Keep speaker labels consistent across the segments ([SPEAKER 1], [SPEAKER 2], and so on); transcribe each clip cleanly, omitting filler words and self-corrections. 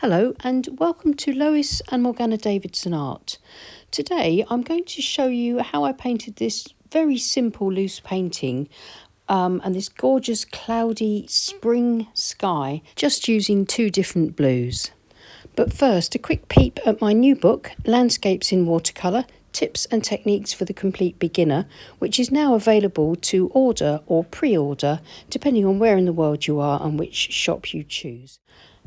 [SPEAKER 1] Hello and welcome to Lois and Morgana Davidson Art. Today I'm going to show you how I painted this very simple loose painting and this gorgeous cloudy spring sky just using two different blues. But first, a quick peep at my new book, Landscapes in Watercolour, Tips and Techniques for the Complete Beginner, which is now available to order or pre-order depending on where in the world you are and which shop you choose.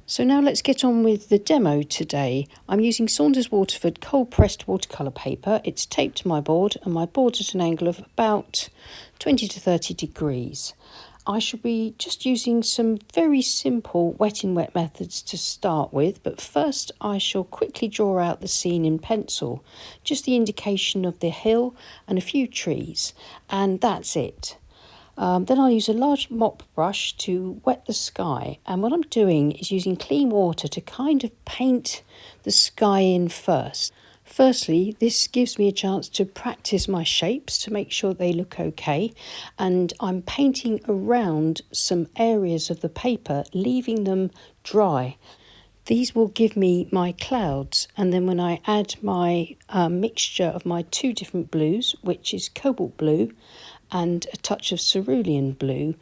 [SPEAKER 1] So now let's get on with the demo today. I'm using Saunders Waterford cold pressed watercolour paper. It's taped to my board and my board's at an angle of about 20 to 30 degrees. I shall be just using some very simple wet in wet methods to start with, but first I shall quickly draw out the scene in pencil, just the indication of the hill and a few trees, and that's it. Then I'll use a large mop brush to wet the sky, and what I'm doing is using clean water to kind of paint the sky in first. Firstly, this gives me a chance to practice my shapes to make sure they look okay, and I'm painting around some areas of the paper, leaving them dry. These will give me my clouds, and then when I add my mixture of my two different blues, which is cobalt blue and a touch of cerulean blue,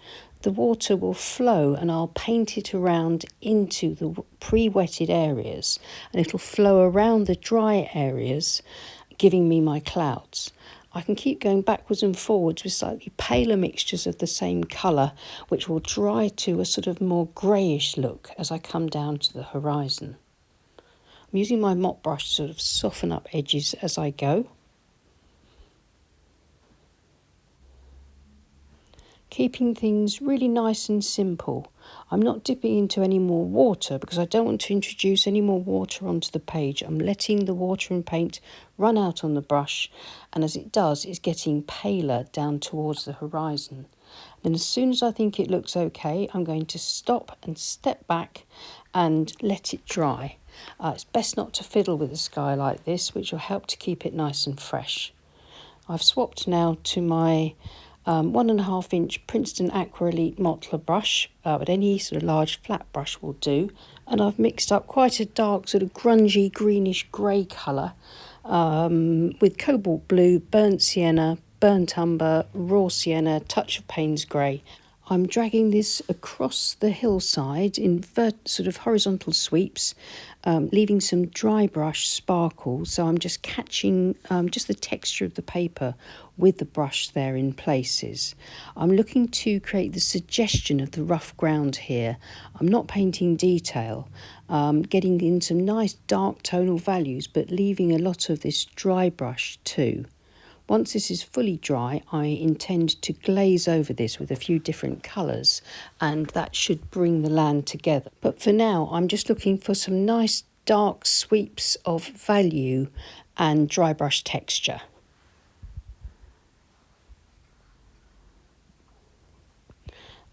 [SPEAKER 1] the water will flow and I'll paint it around into the pre-wetted areas, and it'll flow around the dry areas, giving me my clouds. I can keep going backwards and forwards with slightly paler mixtures of the same colour, which will dry to a sort of more greyish look as I come down to the horizon. I'm using my mop brush to sort of soften up edges as I go. Keeping things really nice and simple. I'm not dipping into any more water because I don't want to introduce any more water onto the page. I'm letting the water and paint run out on the brush, and as it does, it's getting paler down towards the horizon. Then as soon as I think it looks okay, I'm going to stop and step back and let it dry. It's best not to fiddle with the sky like this, which will help to keep it nice and fresh. I've swapped now to my 1.5 inch Princeton Aqua Elite Mottler brush, but any sort of large flat brush will do, and I've mixed up quite a dark sort of grungy greenish grey colour with cobalt blue, burnt sienna, burnt umber, raw sienna, touch of Payne's grey. I'm dragging this across the hillside in sort of horizontal sweeps, leaving some dry brush sparkle, so I'm just catching just the texture of the paper with the brush there in places. I'm looking to create the suggestion of the rough ground here. I'm not painting detail, getting in some nice dark tonal values, but leaving a lot of this dry brush too. Once this is fully dry, I intend to glaze over this with a few different colours, and that should bring the land together. But for now, I'm just looking for some nice dark sweeps of value and dry brush texture.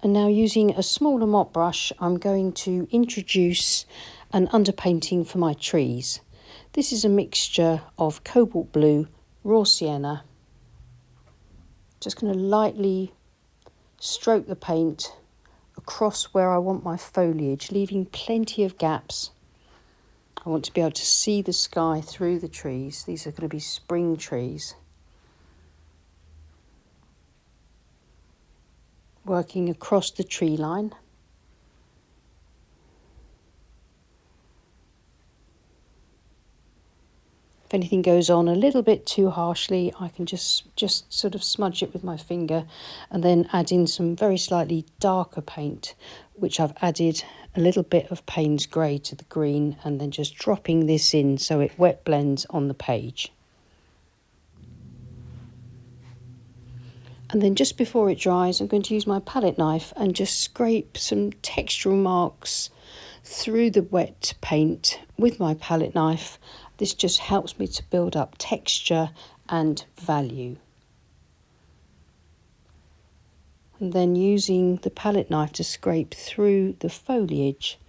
[SPEAKER 1] And now, using a smaller mop brush, I'm going to introduce an underpainting for my trees. This is a mixture of cobalt blue, raw sienna. Just going to lightly stroke the paint across where I want my foliage, leaving plenty of gaps. I want to be able to see the sky through the trees. These are going to be spring trees. Working across the tree line. If anything goes on a little bit too harshly, I can just sort of smudge it with my finger and then add in some very slightly darker paint, which I've added a little bit of Payne's grey to the green, and then just dropping this in so it wet blends on the page. And then just before it dries, I'm going to use my palette knife and just scrape some textural marks through the wet paint with my palette knife. This just helps me to build up texture and value. And then using the palette knife to scrape through the foliage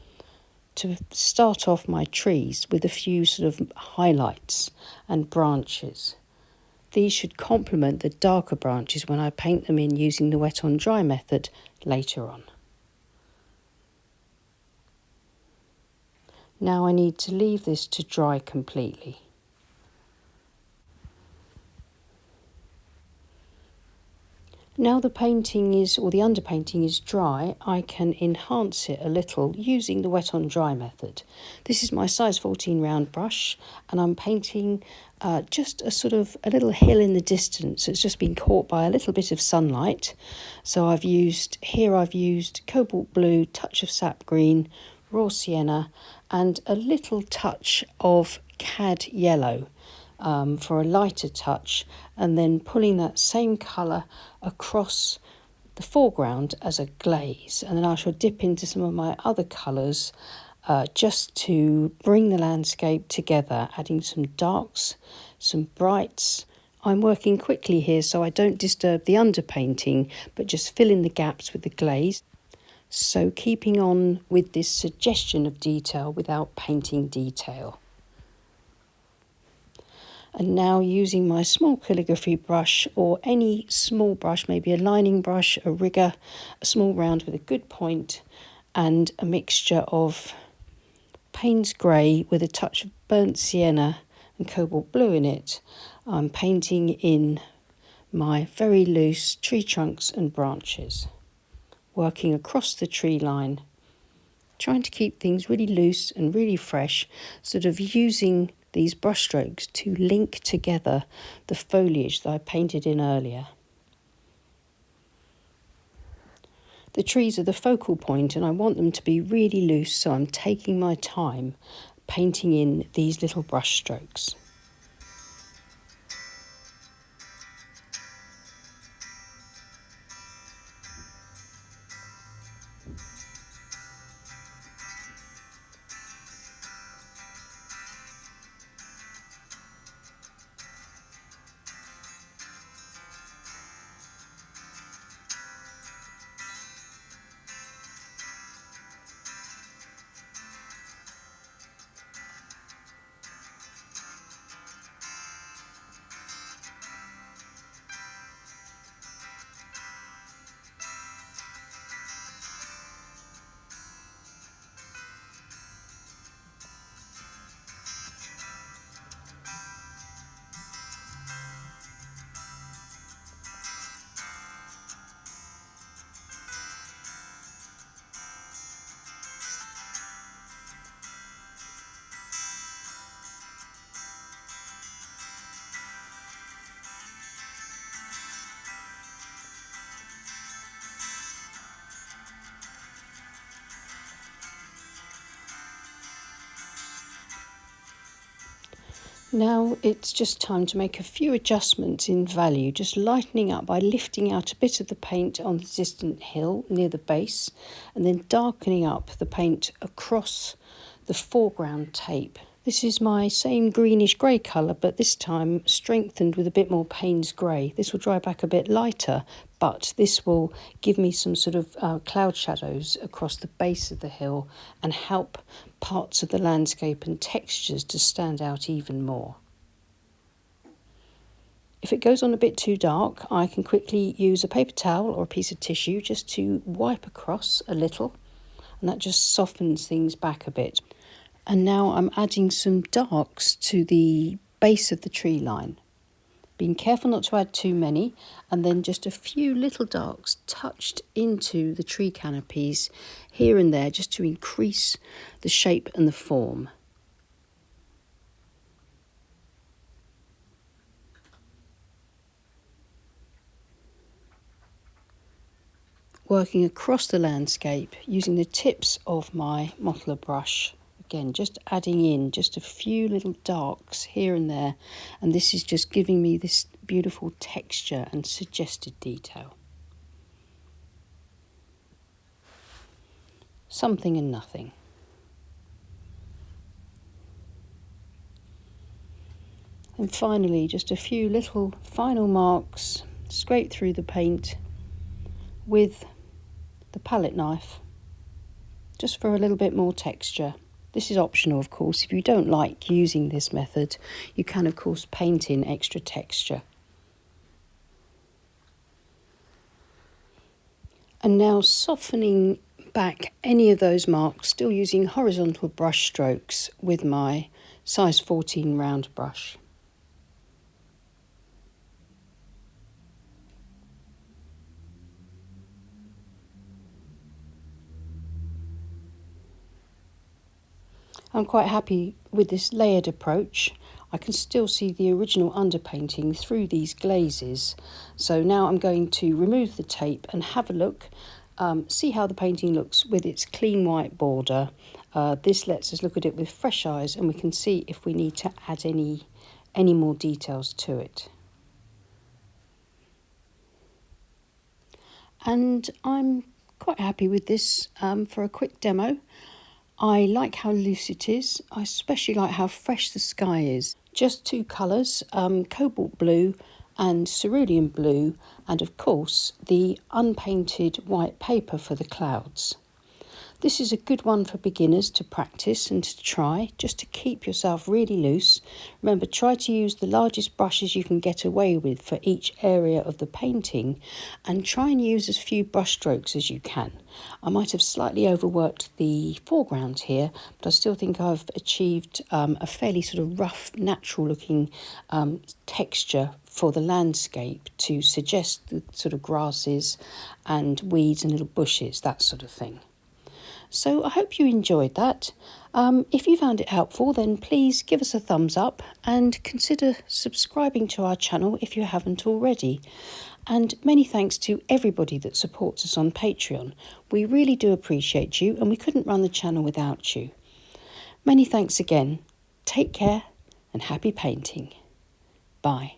[SPEAKER 1] to start off my trees with a few sort of highlights and branches. These should complement the darker branches when I paint them in using the wet on dry method later on. Now I need to leave this to dry completely. Now the painting is, or the underpainting is dry, I can enhance it a little using the wet on dry method. This is my size 14 round brush, and I'm painting just a little hill in the distance. It's just been caught by a little bit of sunlight. So I've used cobalt blue, touch of sap green, raw sienna, and a little touch of cad yellow. For a lighter touch, and then pulling that same colour across the foreground as a glaze, and then I shall dip into some of my other colours just to bring the landscape together, adding some darks, some brights. I'm working quickly here so I don't disturb the underpainting, but just fill in the gaps with the glaze. So keeping on with this suggestion of detail without painting detail. And now using my small calligraphy brush, or any small brush, maybe a lining brush, a rigger, a small round with a good point, and a mixture of Payne's grey with a touch of burnt sienna and cobalt blue in it, I'm painting in my very loose tree trunks and branches, working across the tree line, trying to keep things really loose and really fresh, sort of using these brush strokes to link together the foliage that I painted in earlier. The trees are the focal point and I want them to be really loose, so I'm taking my time painting in these little brush strokes. Now it's just time to make a few adjustments in value, just lightening up by lifting out a bit of the paint on the distant hill near the base, and then darkening up the paint across the foreground tape. This is my same greenish grey colour, but this time strengthened with a bit more Payne's grey. This will dry back a bit lighter, but this will give me some sort of cloud shadows across the base of the hill and help parts of the landscape and textures to stand out even more. If it goes on a bit too dark, I can quickly use a paper towel or a piece of tissue just to wipe across a little, and that just softens things back a bit. And now I'm adding some darks to the base of the tree line. Being careful not to add too many, and then just a few little darks touched into the tree canopies here and there just to increase the shape and the form. Working across the landscape using the tips of my modeler brush. Again, just adding in just a few little darks here and there, and this is just giving me this beautiful texture and suggested detail. Something and nothing. And finally, just a few little final marks, scrape through the paint with the palette knife, just for a little bit more texture. This is optional, of course. If you don't like using this method, you can, of course, paint in extra texture. And now softening back any of those marks, still using horizontal brush strokes with my size 14 round brush. I'm quite happy with this layered approach. I can still see the original underpainting through these glazes. So now I'm going to remove the tape and have a look, see how the painting looks with its clean white border. This lets us look at it with fresh eyes, and we can see if we need to add any more details to it. And I'm quite happy with this for a quick demo. I like how loose it is. I especially like how fresh the sky is. Just two colours, cobalt blue and cerulean blue, and of course the unpainted white paper for the clouds. This is a good one for beginners to practice and to try, just to keep yourself really loose. Remember, try to use the largest brushes you can get away with for each area of the painting, and try and use as few brush strokes as you can. I might have slightly overworked the foreground here, but I still think I've achieved a fairly sort of rough, natural looking texture for the landscape to suggest the sort of grasses and weeds and little bushes, that sort of thing. So I hope you enjoyed that. If you found it helpful, then please give us a thumbs up and consider subscribing to our channel if you haven't already. And many thanks to everybody that supports us on Patreon. We really do appreciate you, and we couldn't run the channel without you. Many thanks again. Take care and happy painting. Bye.